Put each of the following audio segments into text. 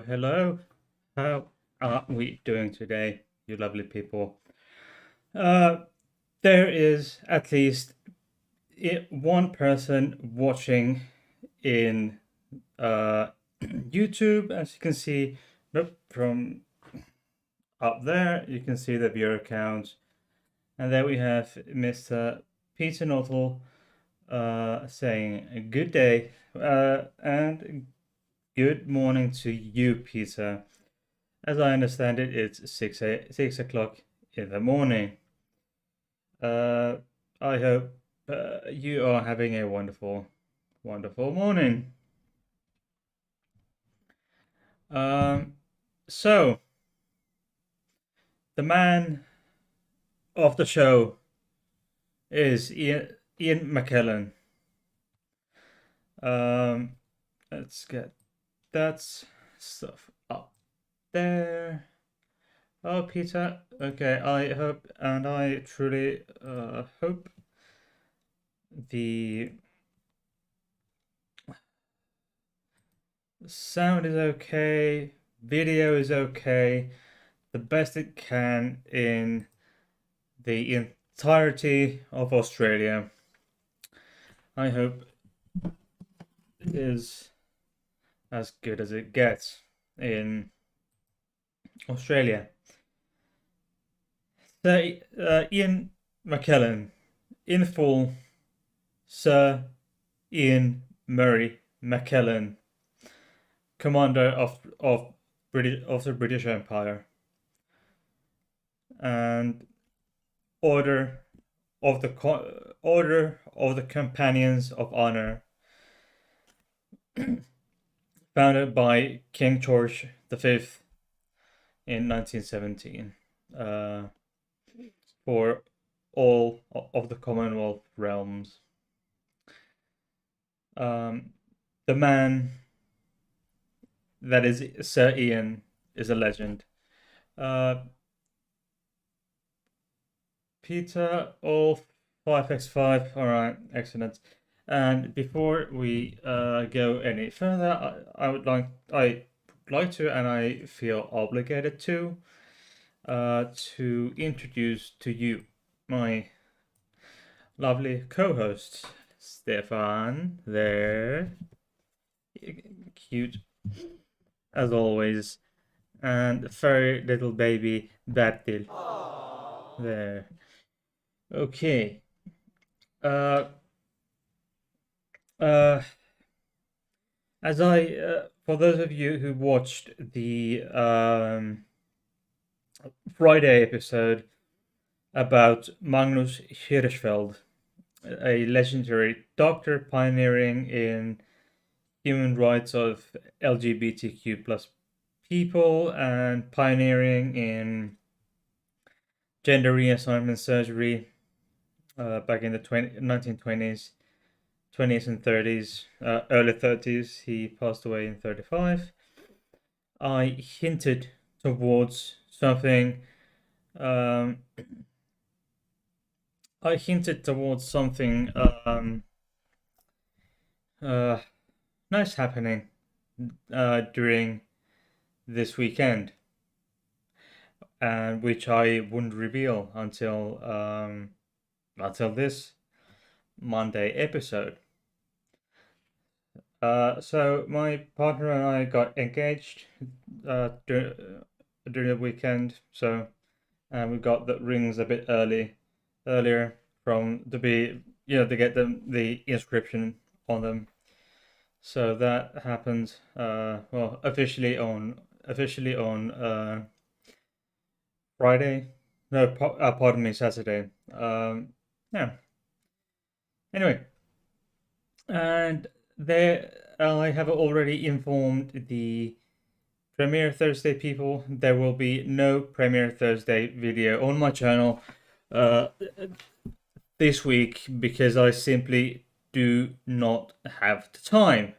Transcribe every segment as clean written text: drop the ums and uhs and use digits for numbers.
hello. How are we doing today, you lovely people? Uh, there is at least one person watching in YouTube, as you can see. Nope, from up there, you can see the viewer count. And there we have Mr. Peter Nuttall saying good day and good morning to you, Peter. As I understand it, it's 6 o'clock in the morning. I hope you are having a wonderful, wonderful morning. So, the man of the show is Ian McKellen. Let's get that stuff up there. Oh, Peter. Okay, I hope and I truly hope the sound is okay, video is okay, the best it can in the entirety of Australia. I hope it is as good as it gets in Australia. So, Ian McKellen, in full, Sir Ian Murray McKellen, commander of the British Empire, and order of the Companions of Honor, founded by King George V in 1917, for all of the Commonwealth realms. The man that is Sir Ian is a legend. Peter, all 5x5. All right, excellent. And before we go any further, I would like to, and I feel obligated to introduce to you my lovely co-host, Stefan. There, cute as always, and furry little baby Bertil. There. Okay. As for those of you who watched the Friday episode about Magnus Hirschfeld, a legendary doctor pioneering in human rights of LGBTQ plus people and pioneering in gender reassignment surgery back in the 1920s, 20s and 30s, early 30s. He passed away in 35. I hinted towards something. Nice happening during this weekend, and which I wouldn't reveal until this Monday episode. So my partner and I got engaged during the weekend. So we got the rings a bit earlier to get the inscription on them. So that happened officially on Friday. No, pardon me, Saturday. Yeah. Anyway, and there I have already informed the Premiere Thursday people. There will be no Premiere Thursday video on my channel this week because I simply do not have the time.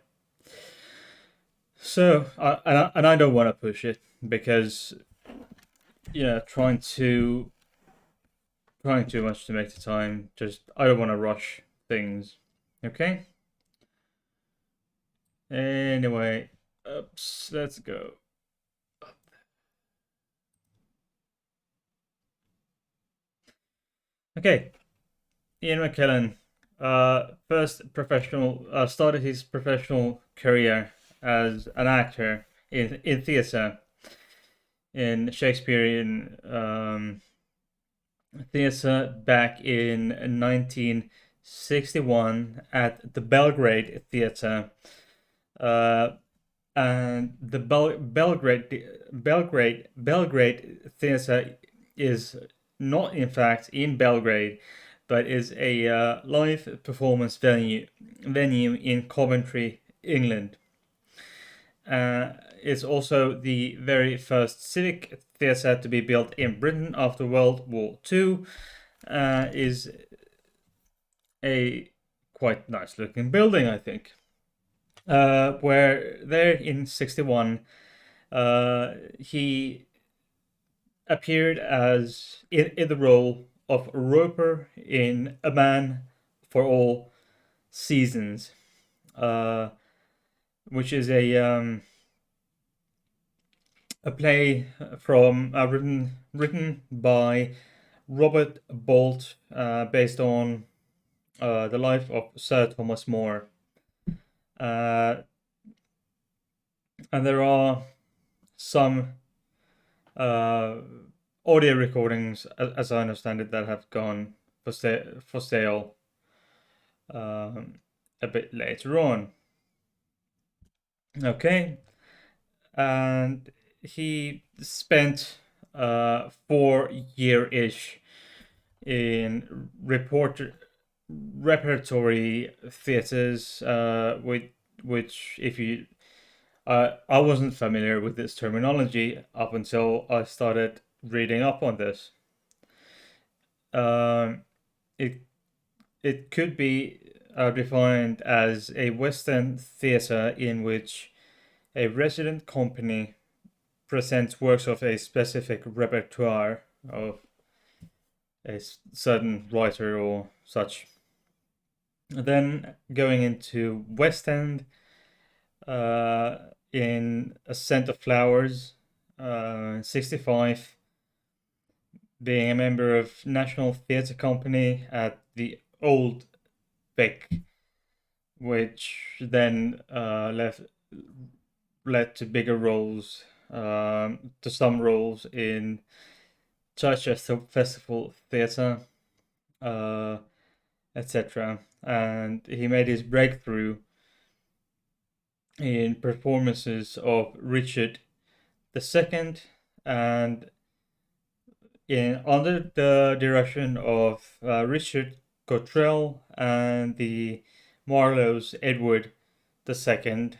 So, I don't want to push it because, trying too much to make the time. I don't want to rush things. Okay. Anyway, let's go. Okay, Ian McKellen, started his professional career as an actor in theatre, in Shakespearean theatre back in 1961 at the Belgrade Theatre. And the Belgrade Theatre is not in fact in Belgrade, but is a live performance venue in Coventry, England. It's also the very first civic theatre to be built in Britain after World War II. Is a quite nice looking building, I think. Where there in 61, he appeared as in the role of Roper in A Man for All Seasons, which is a play from written by Robert Bolt, based on the life of Sir Thomas More. And there are some audio recordings, as I understand it, that have gone for sale a bit later on. Okay, and he spent 4 year-ish in repertory theaters, which if you I wasn't familiar with this terminology up until I started reading up on this. Um, it it could be defined as a West End theatre in which a resident company presents works of a specific repertoire of a certain writer or such. Then going into West End, in A Scent of Flowers, 65, being a member of National Theatre Company at the Old Vic, which then led to bigger roles, to some roles in Chichester Festival Theatre, etc. And he made his breakthrough in performances of Richard II, and under the direction of Richard Cottrell and the Marlowe's Edward II,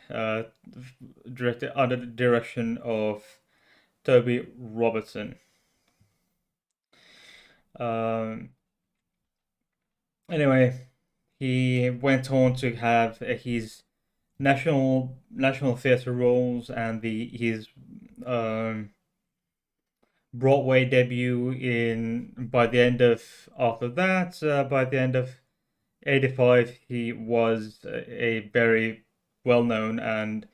directed under the direction of Toby Robertson. Anyway, he went on to have his national theatre roles and his Broadway debut by the end of '85, he was a very well known and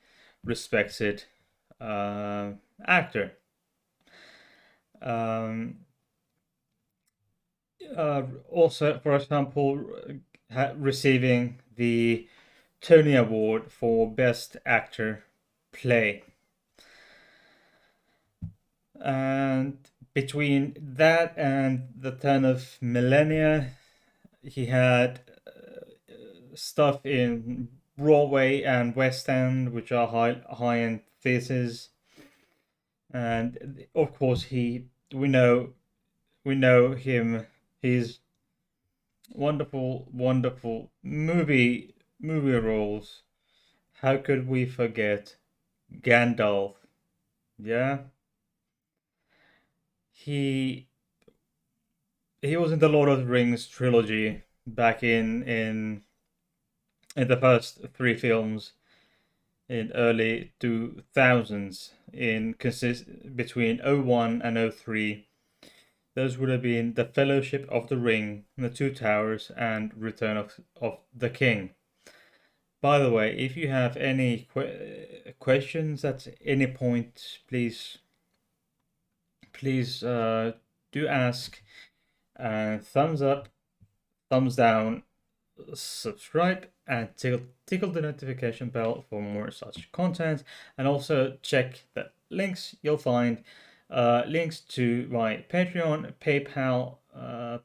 respected actor. Also, for example, receiving the Tony Award for Best Actor Play. And between that and the turn of millennia, he had stuff in Broadway and West End, which are high-end theaters. And of course, we know him. His wonderful movie roles. How could we forget Gandalf? Yeah. He was in the Lord of the Rings trilogy back in the first 3 films in early 2000s, between 01 and 03. Those would have been The Fellowship of the Ring, The Two Towers, and Return of the King. By the way, if you have any questions at any point, please do ask. and thumbs up, thumbs down, subscribe, and tickle the notification bell for more such content. And also check the links you'll find. Links to my Patreon, PayPal,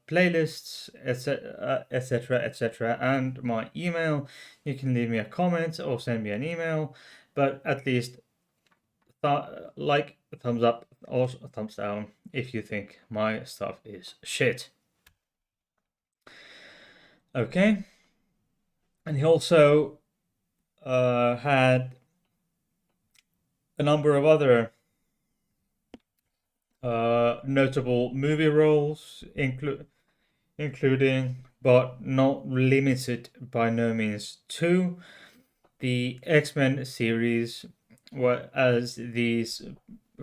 playlists, etc., etc., etc., and my email. You can leave me a comment or send me an email, but at least like, thumbs up or thumbs down if you think my stuff is shit. Okay. And he also had a number of other notable movie roles, including but not limited by no means to the X-Men series, as the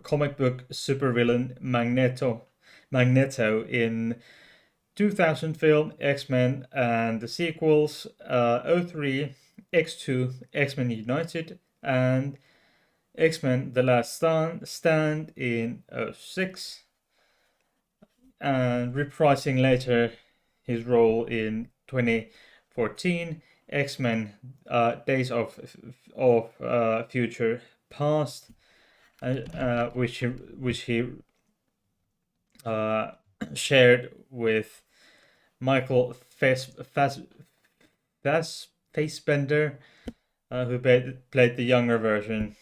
comic book supervillain Magneto in 2000 film X-Men and the sequels, 03, X2, X-Men United, and X-Men The Last Stand in 06, and reprising later his role in 2014 X-Men Days of Future Past, which he shared with Michael Fassbender, who played the younger version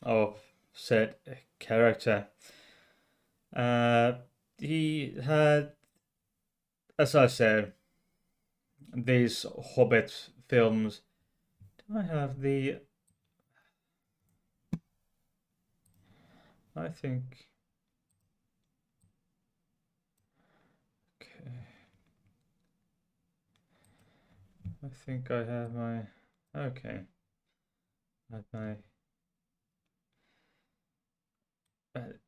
of said character. He had, as I said, these Hobbit films. Do I have the... I think... Okay. I think I have my... Okay. I have my...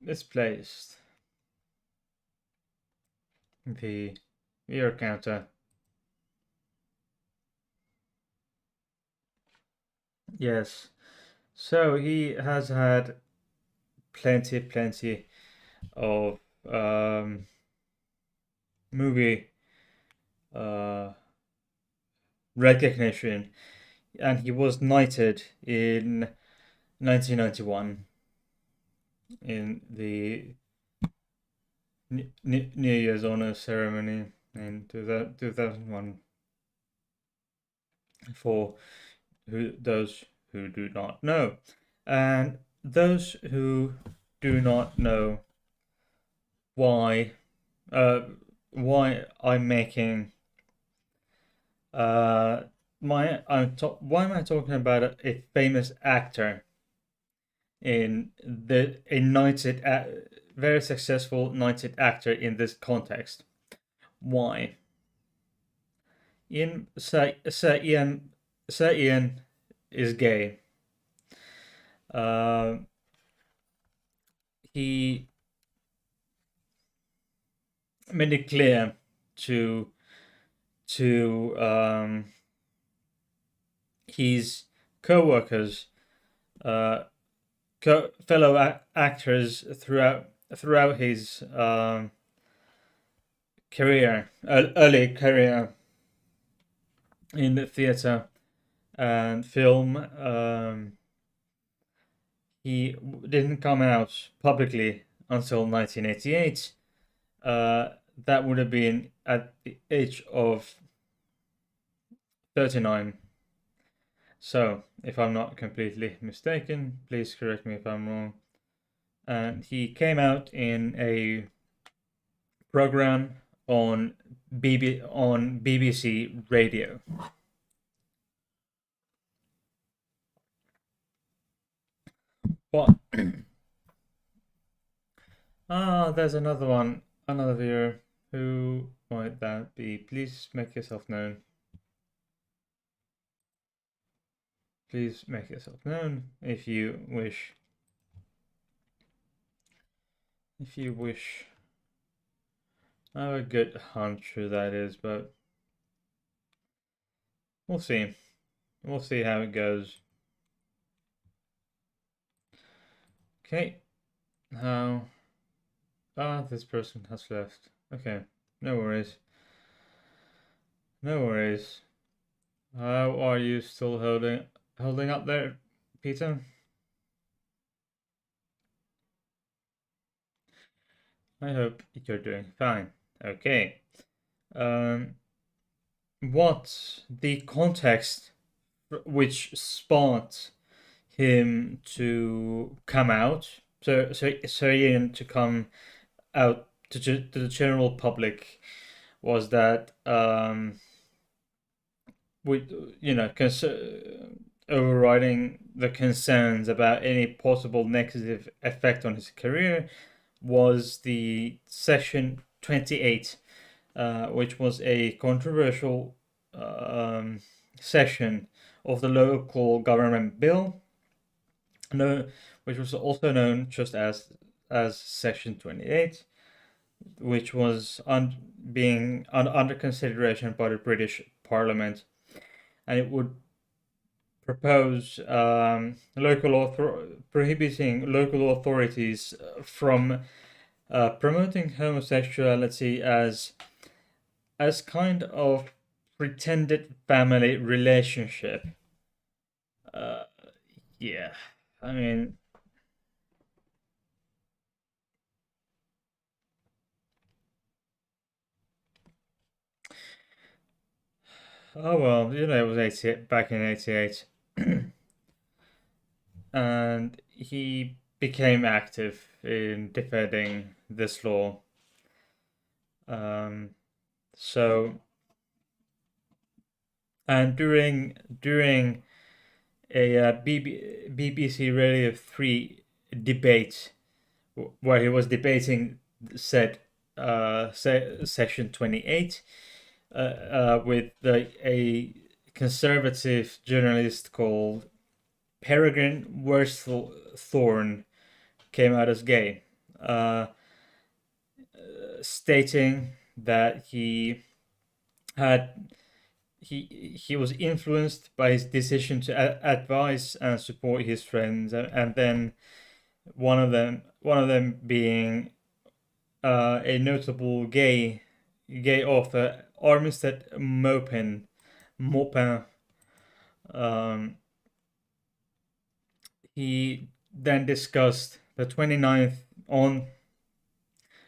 misplaced the year counter. Yes. So he has had plenty of movie recognition, and he was knighted in 1991 in the New Year's honor ceremony in 2001. For those who do not know, and those who do not know why I'm making why am I talking about a famous actor in a knighted very successful knighted actor in this context? Why? Sir Ian is gay. He made it clear to his co-workers, fellow actors throughout his career, early career in the theater and film. He didn't come out publicly until 1988. That would have been at the age of 39. So, if I'm not completely mistaken, please correct me if I'm wrong. And he came out in a program on BBC Radio. What? There's another viewer. Who might that be? Please make yourself known. Please make yourself known if you wish. If you wish. I have a good hunch who that is, but we'll see. We'll see how it goes. Okay. Now, this person has left. Okay. No worries. No worries. How are you still holding up there, Peter? I hope you're doing fine. Okay. Um, what's the context which sparked him to come out? So Ian to come out to the general public was that with overriding the concerns about any possible negative effect on his career was the Section 28, which was a controversial um, section of the local government bill, no, which was also known just as Section 28, which was under consideration by the British Parliament, and it would propose prohibiting local authorities from promoting homosexuality as kind of pretended family relationship. Uh, yeah, I mean, oh well, it was 88 back in '88, and he became active in defending this law. Um, so, and during a BBC Radio 3 debate where he was debating said Section 28 with a conservative journalist called Peregrine Worsthorne came out as gay, stating that had he was influenced by his decision to advise and support his friends, and then one of them being a notable gay author, Armistead Maupin. Um, he then discussed the 29th on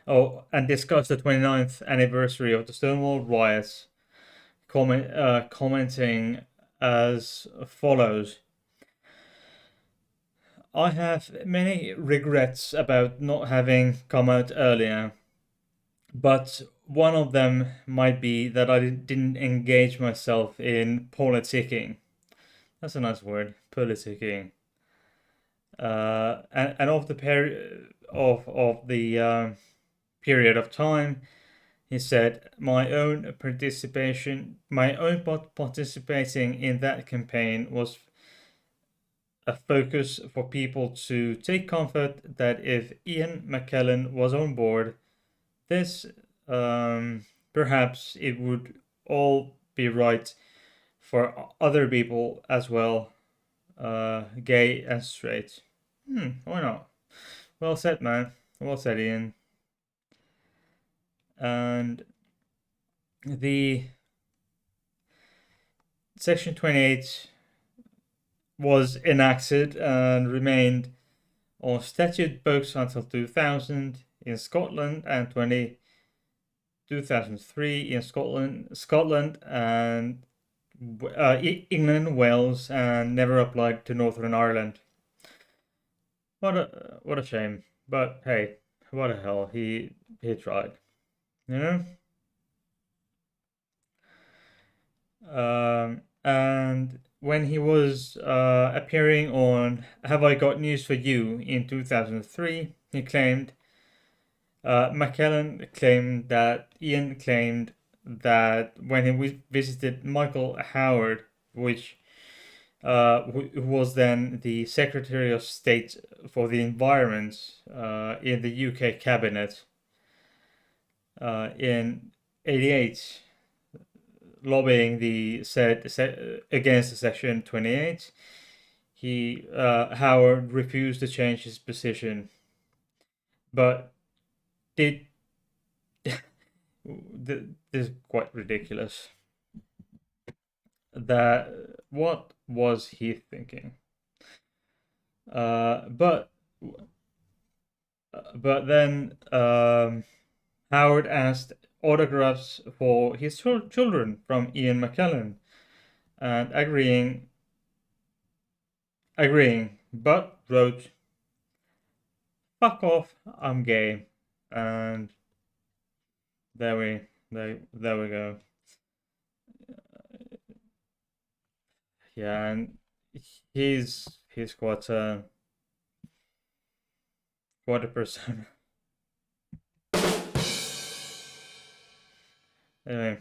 and discussed the 29th anniversary of the Stonewall riots, commenting as follows: I have many regrets about not having come out earlier, but one of them might be that I didn't engage myself in politicking. That's a nice word, politicking. And of the period of time, he said, my own participating in that campaign was a focus for people to take comfort that if Ian McKellen was on board, this perhaps it would all be right for other people as well, gay and straight. Why not? Well said, man. Well said, Ian. And the Section 28 was enacted and remained on statute books until 2000 in Scotland and 2003 in Scotland and England, Wales, and never applied to Northern Ireland. What a shame. But hey, what the hell? He tried, you know. And when he was appearing on Have I Got News for You in 2003, he claimed McKellen claimed that Ian claimed that when he visited Michael Howard, who was then the Secretary of State for the Environment in the UK cabinet in '88, lobbying against the Section 28. Howard refused to change his position, but did this is quite ridiculous. That what was he thinking? But then Howard asked autographs for his children from Ian McKellen, and agreeing, but wrote, "Fuck off, I'm gay," and there we go. Yeah, and he's quite a person. Anyway,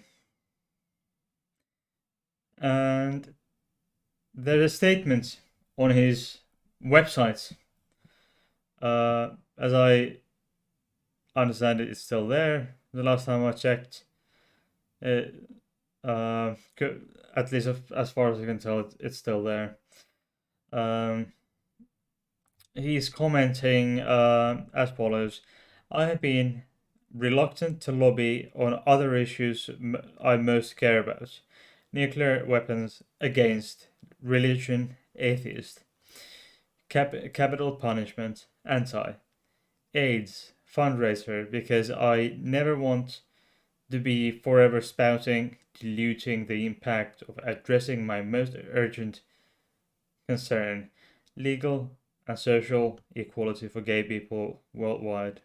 and there are statements on his website. As I understand it, it's still there. The last time I checked, it, at least as far as I can tell, it's still there. He's commenting as follows: I have been reluctant to lobby on other issues I most care about: nuclear weapons against religion, atheist, capital punishment, anti, AIDS, fundraiser, because I never want to be forever spouting, diluting the impact of addressing my most urgent concern: legal and social equality for gay people worldwide.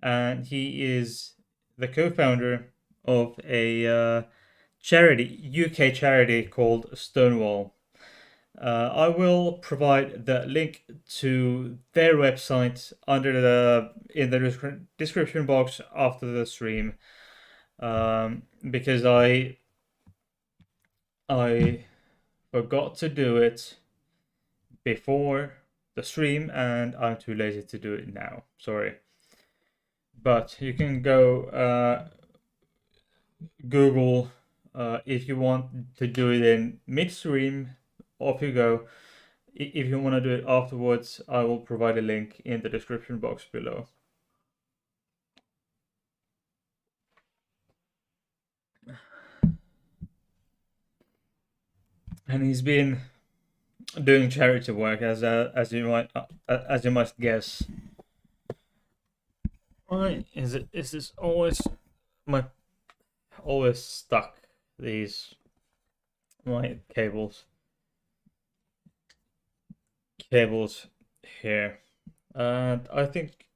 And he is the co-founder of a UK charity called Stonewall. I will provide the link to their website in the description box after the stream, because I forgot to do it before the stream and I'm too lazy to do it now. Sorry. But you can go Google if you want to do it in midstream. Off you go. If you want to do it afterwards, I will provide a link in the description box below. And he's been doing charity work as you must guess. Why is this always my always stuck, these my cables here? And I think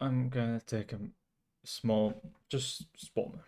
I'm gonna take a just small moment.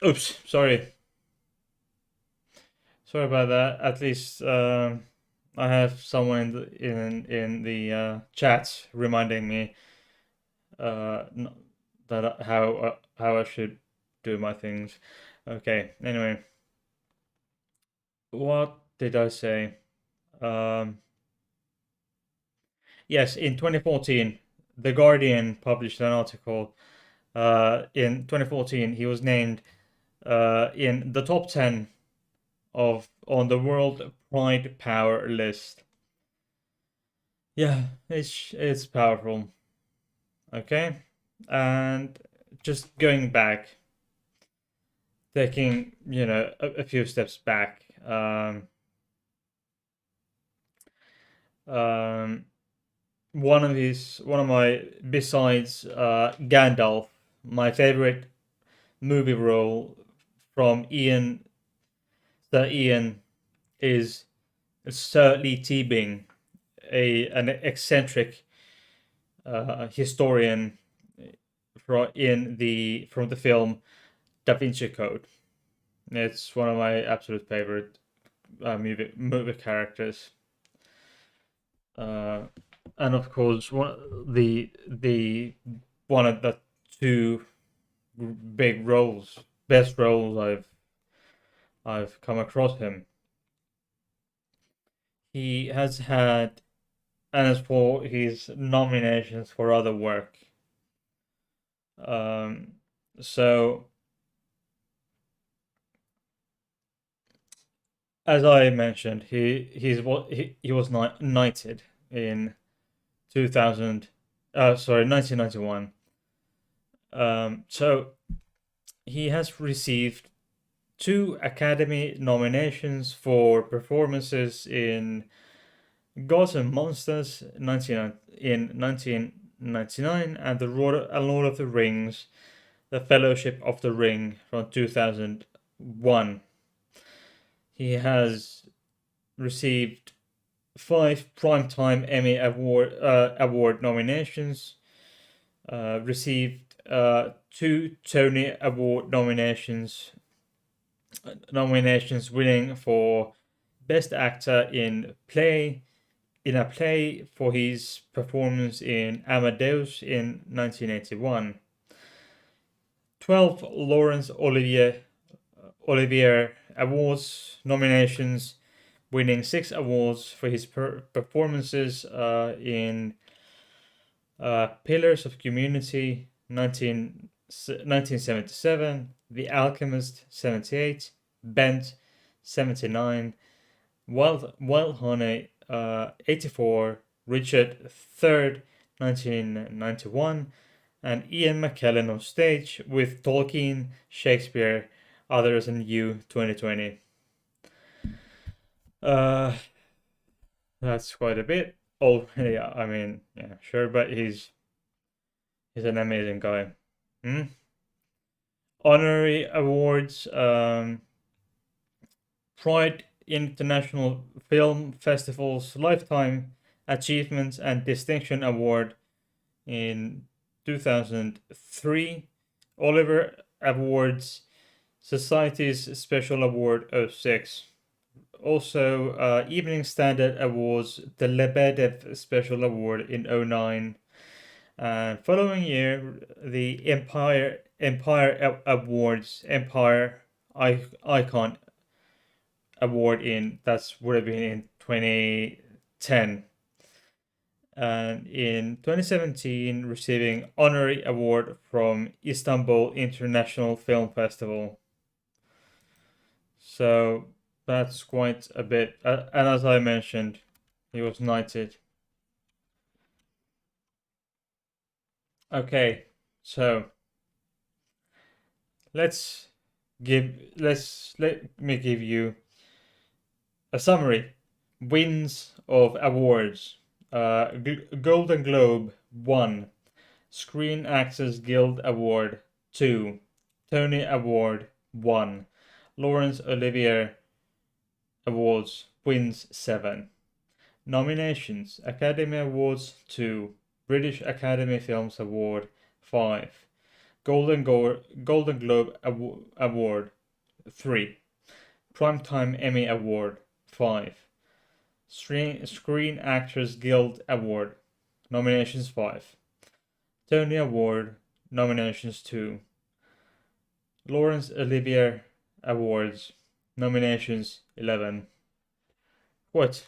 Oops, sorry. Sorry about that. At least I have someone in the chat reminding me that how I should do my things. Okay. Anyway, what did I say? Um, yes, in 2014, The Guardian published an article. In 2014, he was named in the top 10 of on the World Pride Power list. Yeah, it's powerful. Okay, and just going back, taking a few steps back. Um, one of my besides Gandalf, my favorite movie role from Sir Ian is Sir Leigh Teabing, an eccentric historian from the film Da Vinci Code. It's one of my absolute favorite movie characters, uh, and of course the one of the two big roles, best roles I've come across him. He has had, and as for his nominations for other work, um, so as I mentioned, he was knighted in 1991. So he has received two Academy nominations for performances in Gods and Monsters in 1999 and The Lord of the Rings, The Fellowship of the Ring from 2001. He has received 5 Primetime Emmy Award nominations, received 2 Tony Award nominations, winning for Best Actor in a play for his performance in Amadeus in 1981. 12 Laurence Olivier Awards nominations, winning 6 awards for his performances in Pillars of Community 1977, The Alchemist 78, Bent 79, Wild Honey 84, Richard III 1991, and Ian McKellen on stage with Tolkien, Shakespeare, Others and You 2020. That's quite a bit. Oh, yeah, I mean, yeah, sure, but he's an amazing guy. Hmm? Honorary awards, Pride International Film Festival's Lifetime Achievements and Distinction Award in 2003, Oliver Awards Society's Special Award 06. Also, Evening Standard Awards the Lebedev Special Award in 09. And following year, the Empire Awards Empire Icon Award would have been in 2010. And in 2017, receiving honorary award from Istanbul International Film Festival. So that's quite a bit. And as I mentioned, he was knighted. Okay, so let me give you a summary. Wins of awards. Golden Globe 1, Screen Actors Guild Award 2, Tony Award 1, Laurence Olivier Awards wins 7. Nominations: Academy Awards 2, British Academy Films Award 5, Golden Globe Award 3, Primetime Emmy Award, 5. Screen Actors Guild Award, nominations 5. Tony Award, nominations 2. Laurence Olivier Awards, nominations 11. Quite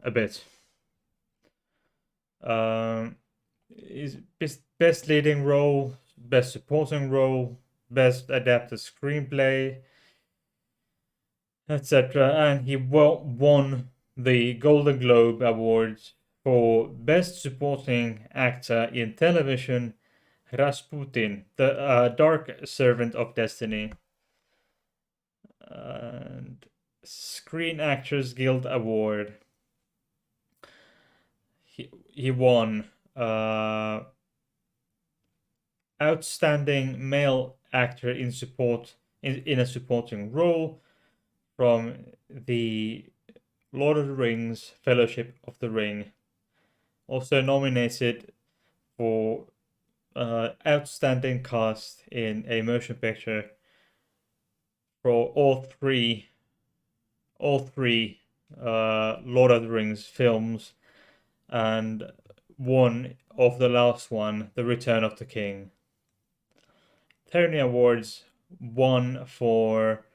a bit. Is best leading role, best supporting role, best adapted screenplay, etc. And he won the Golden Globe Awards for best supporting actor in television, Rasputin, the Dark Servant of Destiny. And Screen Actors Guild Award. He won outstanding male actor in a supporting role from the Lord of the Rings Fellowship of the Ring. Also nominated for outstanding cast in a motion picture for all three Lord of the Rings films, and one of the last one, The Return of the King. Tony Awards won for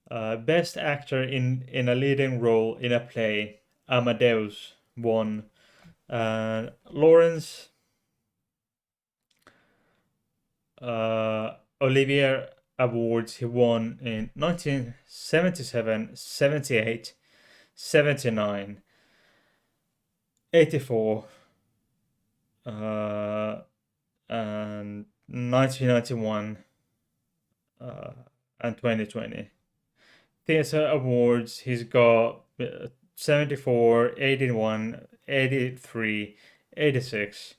best actor in a leading role in a play. Amadeus won. Laurence Olivier Awards he won in 1977, 78, 79, 84, and 1991, and 2020. Theatre Awards, he's got 74, 81, 83, 86.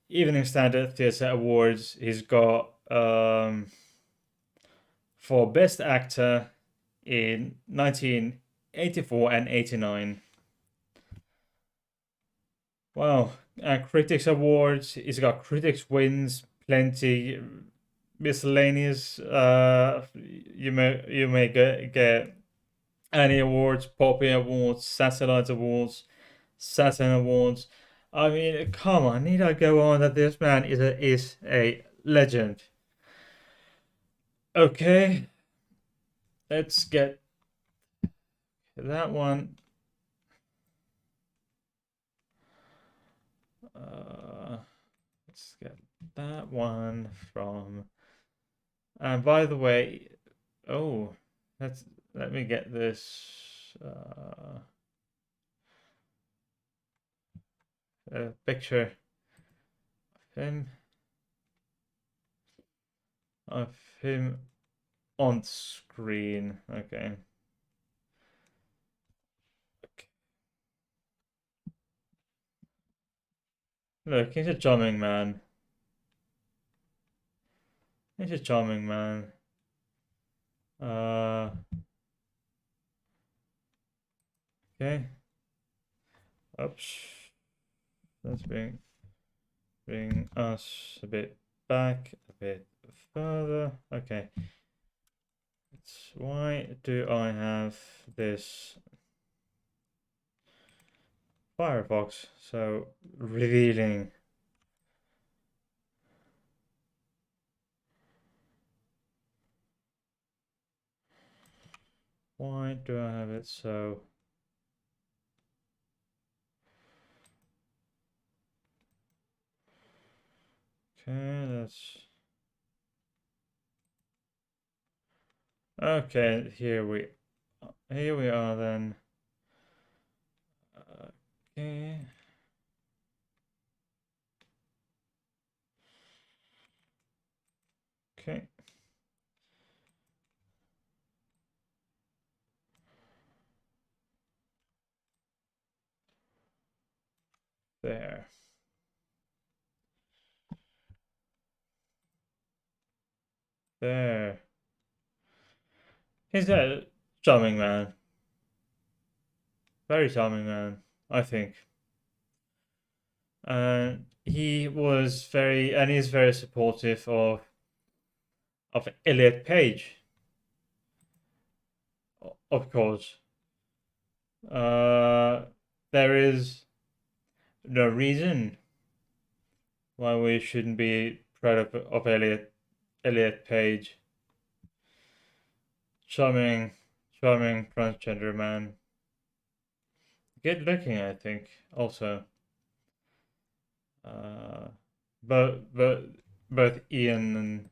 Evening Standard Theatre Awards, he's got for Best Actor in 1984 and 89. Wow. Critics Awards, he's got Critics Wins, plenty. Miscellaneous, you may get Annie Awards, Poppy Awards, Satellite Awards, Saturn Awards. I mean, come on, need I go on that this man is a legend? Okay, let's get that one. Let's get that one from. And by the way, let me get this picture of him on screen. Okay. Look, he's a charming man. He's a charming man. Okay. Oops. Let's bring us a bit back, a bit further. Okay. Why do I have this Firefox so revealing? Why do I have it so? Okay, that's okay. Here we are then. Okay. Okay. There. There. He's a charming man. Very charming man, I think. And he was he's very supportive of Elliot Page. of course, there is no reason why we shouldn't be proud of Elliot Page. Charming, charming transgender man. Good looking, I think. Also, uh, but both Ian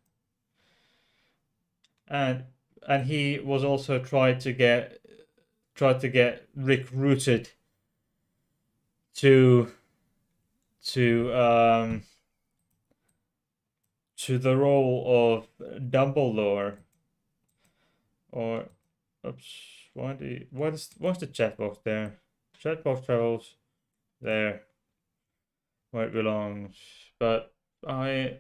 and and he was also tried to get recruited to to um to the role of Dumbledore. Or oops, what's the chat box there? Chat box travels there where it belongs. But I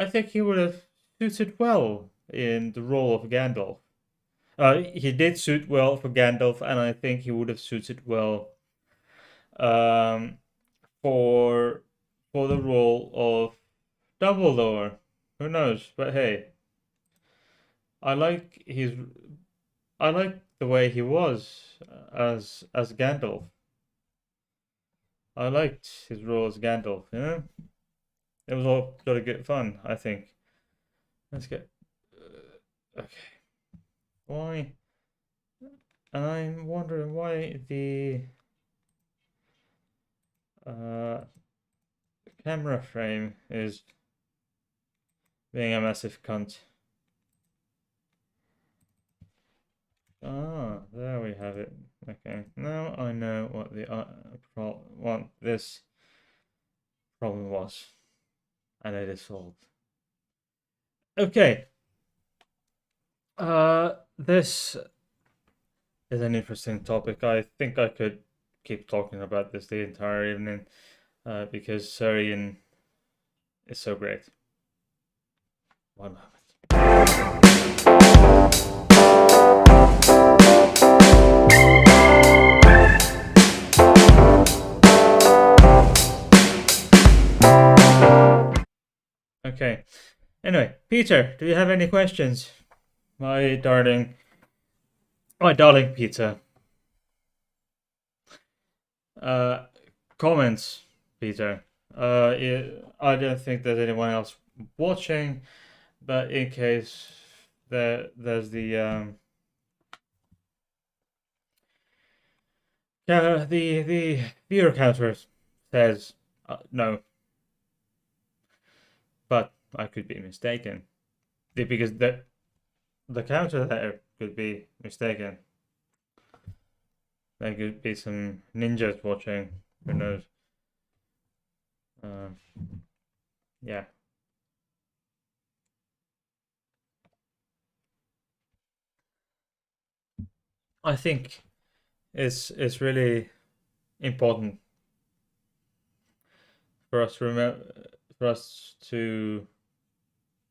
think he would have suited well in the role of Gandalf. He did suit well for Gandalf, and I think he would have suited well um, for the role of Dumbledore. Who knows? But hey, I like his I like the way he was as Gandalf. I liked his role as Gandalf. You know, it was all got to get fun. I think. Let's get okay. Why? And I'm wondering why the uh, camera frame is being a massive cunt. Ah, there we have it. Okay, now I know what the what this problem was, and it is solved. Okay. This is an interesting topic. I think I could keep talking about this the entire evening, because Sir Ian is so great. One moment. Okay. Anyway, Peter, do you have any questions? My darling Peter. Comments, Peter. I don't think there's anyone else watching, but in case there's the viewer counter says no, but I could be mistaken because the counter there could be mistaken. There could be some ninjas watching. Who knows? Yeah. I think it's really important for us to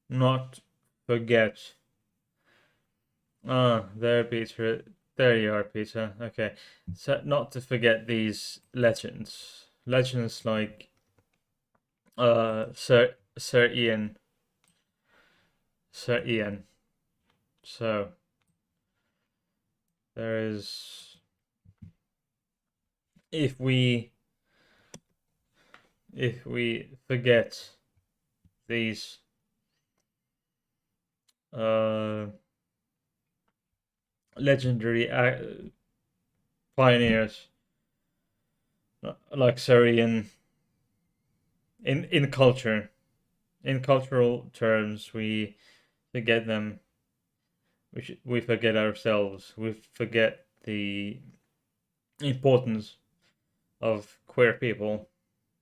not forget. There, Peter. There you are, Peter. Okay, so not to forget these legends. Legends like Sir Ian. Sir Ian. So there is if we forget these legendary pioneers like Sir Ian in culture, in cultural terms, we forget them. We forget ourselves. We forget the importance of queer people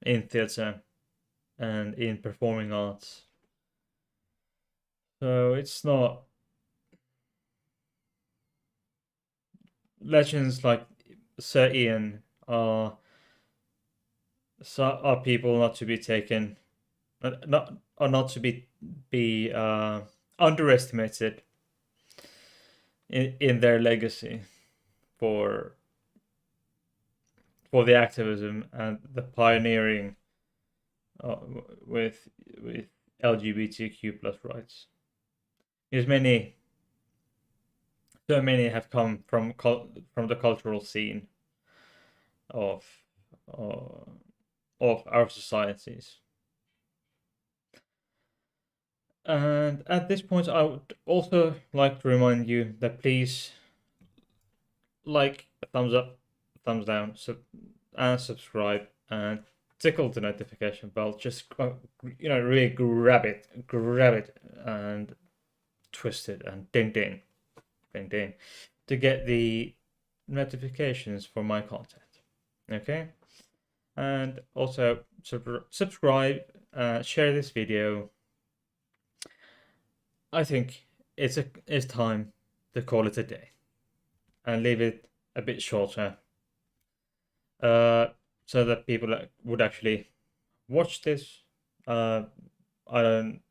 in theatre and in performing arts. So it's not legends like Sir Ian are people not to be taken, not to be underestimated in their legacy for the activism and the pioneering with LGBTQ plus rights. There's many so many have come from the cultural scene of uh, of our societies. And at this point, I would also like to remind you that please like, thumbs up, thumbs down, and subscribe, and tickle the notification bell. Just really grab it, and twist it, and ding ding, ding ding, to get the notifications for my content. Okay, and also subscribe, share this video. I think it's time to call it a day and leave it a bit shorter, so that people would actually watch this. I don't.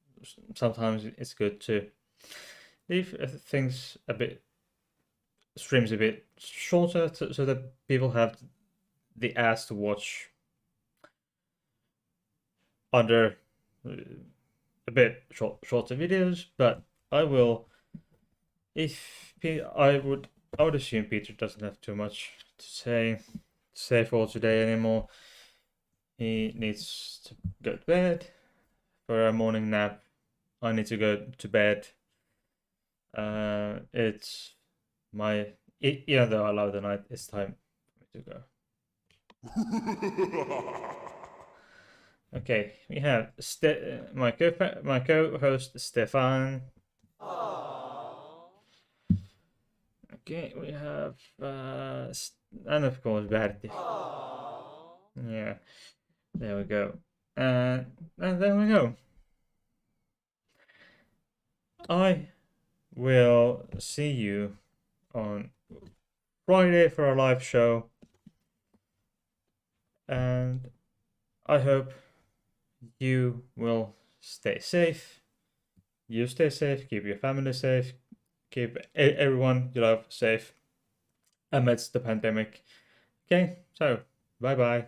Sometimes it's good to leave things a bit, streams a bit shorter, so that people have the ass to watch under a bit shorter videos. But I will, if I would assume Peter doesn't have too much to say for today anymore. He needs to go to bed for a morning nap. I need to go to bed. It's my, even though I love the night, it's time for me to go. Okay, we have my co-host Stefan. Okay, we have and of course Berti. Yeah, there we go. And there we go. I will see you on Friday for our live show, and I hope you will stay safe. You stay safe, keep your family safe, keep everyone you love safe amidst the pandemic. Okay, so bye bye.